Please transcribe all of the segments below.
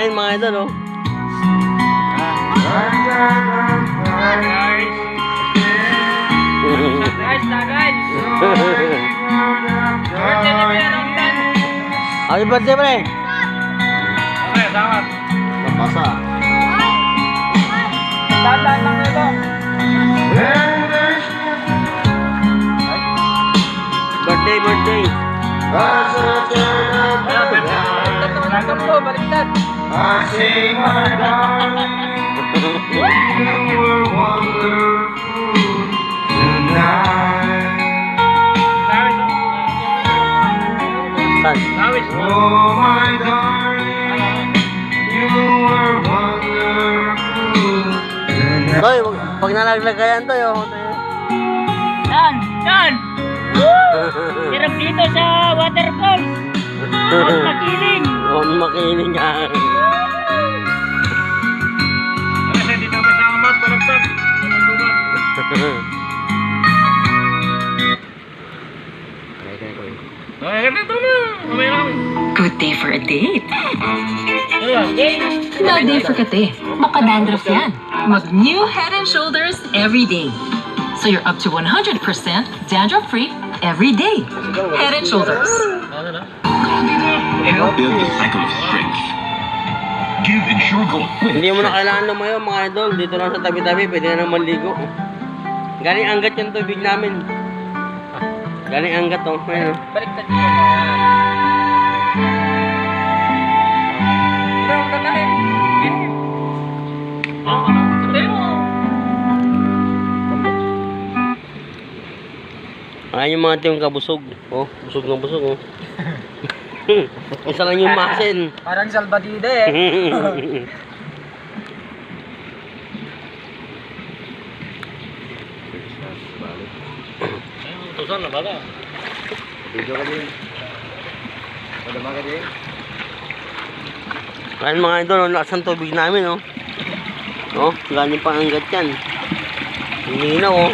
kumakain mga idol, oh. Guys, guys. Happy birthday, pre. Okay, salamat. Mapasa. Tandaan lang nito. Birthday. Baliktad po, baliktad. I say my darling, you were wonderful tonight. Oh my darling, you were wonderful tonight. Toy, pag nalaglagayan to, oh. Yan! Hirap dito sa waterfalls. Huwag makiling. Huwag makiling ka. Kasi dito may samat, balagtag. Good day for a date. Bad day for kate. Baka dandruff yan. Mag new Head and Shoulders every day. So you're up to 100% dandruff-free every day. Head and Shoulders. Help build the cycle of strength. Give Ensure Gold. Hindi mo na kailangan lumayo mga idol. Dito lang sa tabi-tabi, pwede na naman ligo. Galing anggat yung tubig namin. Galing anggat, oh. Ayun, oh. Baliktad dito. Hirap ka na eh. Sabi mo. Ayan yung mga tiyong kabusog. Oh, busog na busog, oh. Isa lang yung masin. Parang salbadida eh. Tusan na bala. Video ka din. Padama ka din. Ayan mga idol, oh, lakas ang tubig namin, oh. Oh, galing pang anggat yan. Hindi na, oh.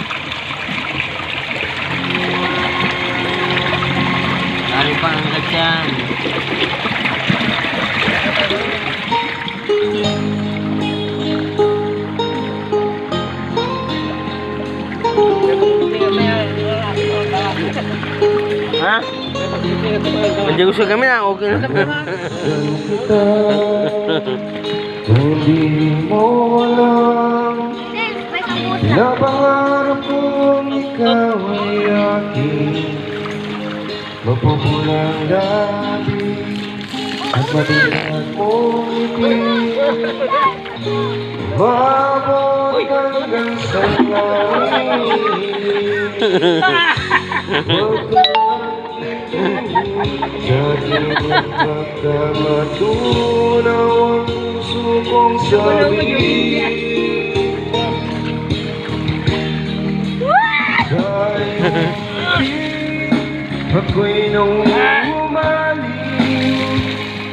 Galing pang anggat yan. Ha? Hindi gusto kami na, okay na. Hindi mo alam na pangarap kong ikaw ay aking mapupulang gabi at madilat mong ngiti umabot hanggang sa langit. Dahil nagkakamatunaw ang puso kong sabihin dahil ako'y nauumaling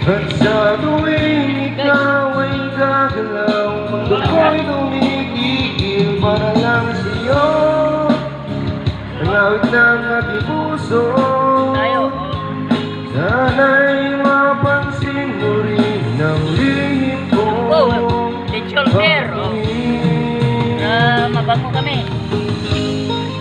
at sa tuwing ikaw ay gagalaw mundo ko'y tumigil para lang sa'yo ang awit ng ating puso. Sana'y